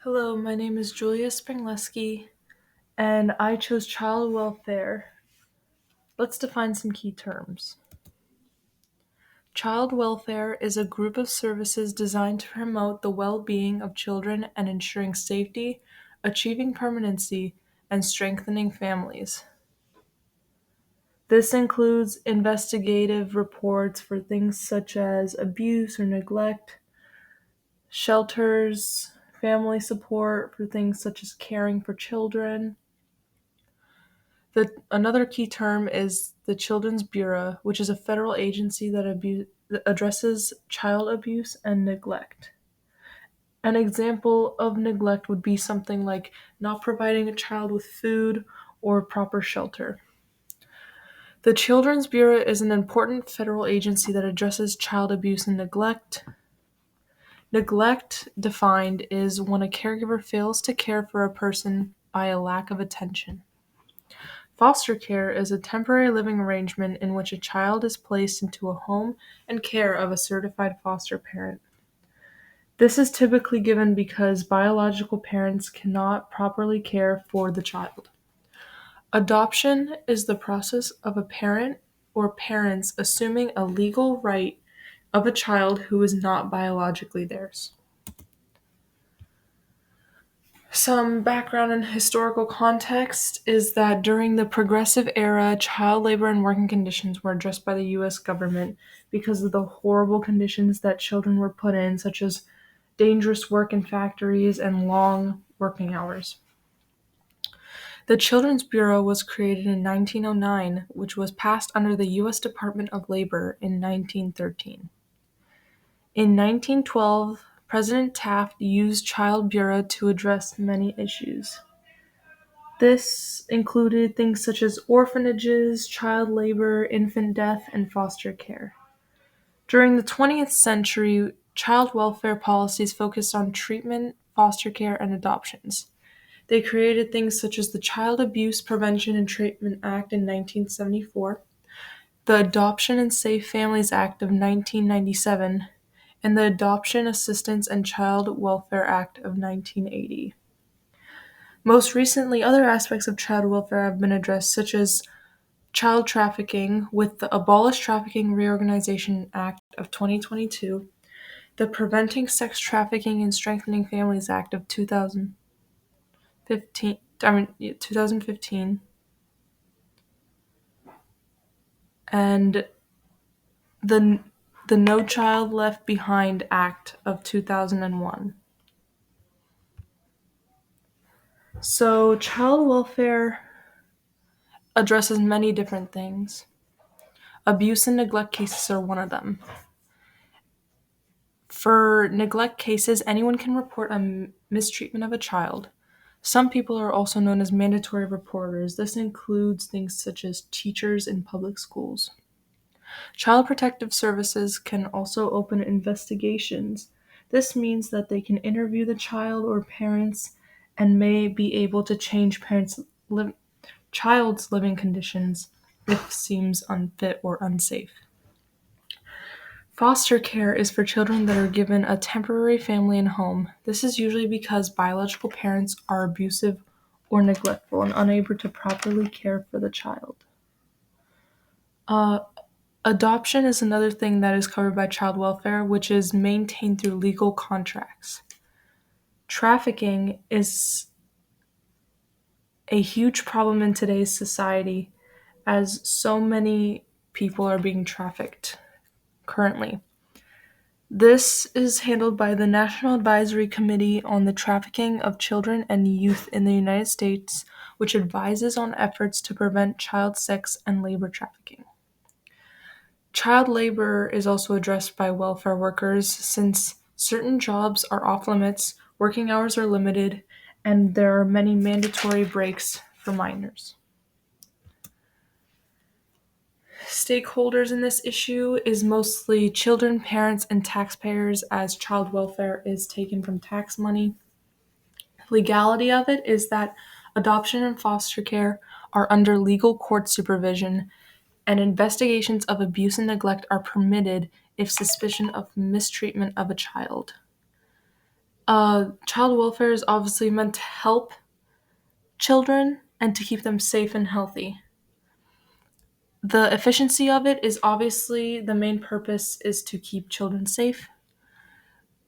Hello, my name is Julia Springleski, and I chose child welfare. Let's define some key terms. Child welfare is a group of services designed to promote the well being of children and ensuring safety, achieving permanency, and strengthening families. This includes investigative reports for things such as abuse or neglect, shelters, family support for things such as caring for children. Another key term is the Children's Bureau, which is a federal agency that addresses child abuse and neglect. An example of neglect would be something like not providing a child with food or proper shelter. The Children's Bureau is an important federal agency that addresses child abuse and neglect. Neglect, defined, is when a caregiver fails to care for a person by a lack of attention. Foster care is a temporary living arrangement in which a child is placed into a home and care of a certified foster parent. This is typically given because biological parents cannot properly care for the child. Adoption is the process of a parent or parents assuming a legal right of a child who is not biologically theirs. Some background and historical context is that during the Progressive Era, child labor and working conditions were addressed by the U.S. government because of the horrible conditions that children were put in, such as dangerous work in factories and long working hours. The Children's Bureau was created in 1909, which was passed under the U.S. Department of Labor in 1913. In 1912, President Taft used Child Bureau to address many issues. This included things such as orphanages, child labor, infant death, and foster care. During the 20th century, child welfare policies focused on treatment, foster care, and adoptions. They created things such as the Child Abuse Prevention and Treatment Act in 1974, the Adoption and Safe Families Act of 1997, and the Adoption Assistance and Child Welfare Act of 1980. Most recently, other aspects of child welfare have been addressed, such as child trafficking with the Abolish Trafficking Reorganization Act of 2022, the Preventing Sex Trafficking and Strengthening Families Act of 2015, and the the No Child Left Behind Act of 2001. So, child welfare addresses many different things. Abuse and neglect cases are one of them. For neglect cases, anyone can report a mistreatment of a child. Some people are also known as mandatory reporters. This includes things such as teachers in public schools. Child Protective Services can also open investigations. This means that they can interview the child or parents and may be able to change child's living conditions if seems unfit or unsafe. Foster care is for children that are given a temporary family and home. This is usually because biological parents are abusive or neglectful and unable to properly care for the child. Uh, Adoption is another thing that is covered by child welfare, which is maintained through legal contracts. Trafficking is a huge problem in today's society as so many people are being trafficked currently. This is handled by the National Advisory Committee on the Trafficking of Children and Youth in the United States, which advises on efforts to prevent child sex and labor trafficking. Child labor is also addressed by welfare workers since certain jobs are off limits, working hours are limited, and there are many mandatory breaks for minors. Stakeholders in this issue is mostly children, parents, and taxpayers, as child welfare is taken from tax money. Legality of it is that adoption and foster care are under legal court supervision, and investigations of abuse and neglect are permitted if suspicion of mistreatment of a child. Child welfare is obviously meant to help children and to keep them safe and healthy. The efficiency of it is obviously the main purpose is to keep children safe.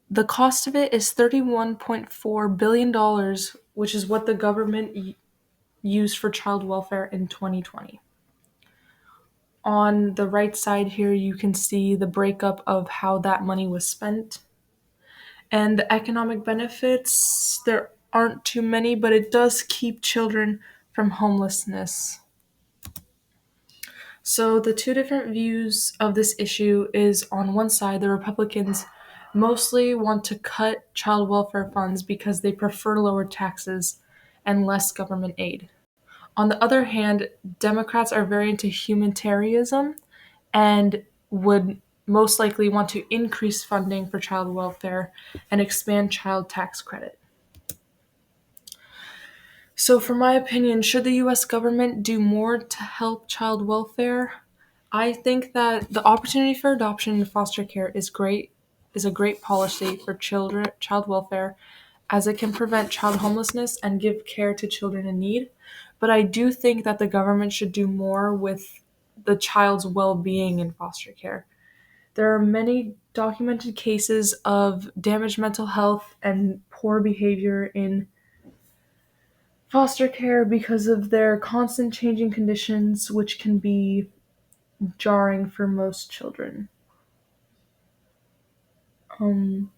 The cost of it is $31.4 billion, which is what the government used for child welfare in 2020. On the right side here, you can see the breakup of how that money was spent. And the economic benefits, there aren't too many, but it does keep children from homelessness. So the two different views of this issue is on one side, the Republicans mostly want to cut child welfare funds because they prefer lower taxes and less government aid. On the other hand, Democrats are very into humanitarianism and would most likely want to increase funding for child welfare and expand child tax credit. So, for my opinion, should the US government do more to help child welfare? I think that the opportunity for adoption and foster care is a great policy for child welfare, as it can prevent child homelessness and give care to children in need. But I do think that the government should do more with the child's well-being in foster care. There are many documented cases of damaged mental health and poor behavior in foster care because of their constant changing conditions, which can be jarring for most children. Um,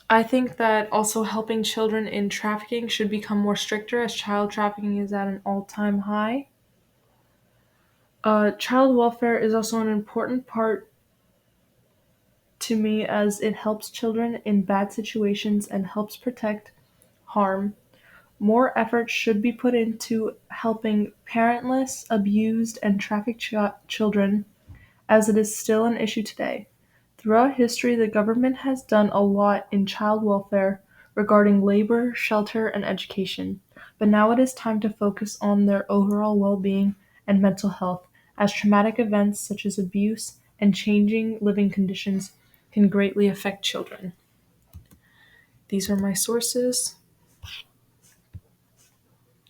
I think that also helping children in trafficking should become more stricter as child trafficking is at an all time high. Child welfare is also an important part to me as it helps children in bad situations and helps protect harm. More effort should be put into helping parentless, abused, and trafficked children, as it is still an issue today. Throughout history, the government has done a lot in child welfare regarding labor, shelter, and education, but now it is time to focus on their overall well being and mental health, as traumatic events such as abuse and changing living conditions can greatly affect children. These are my sources.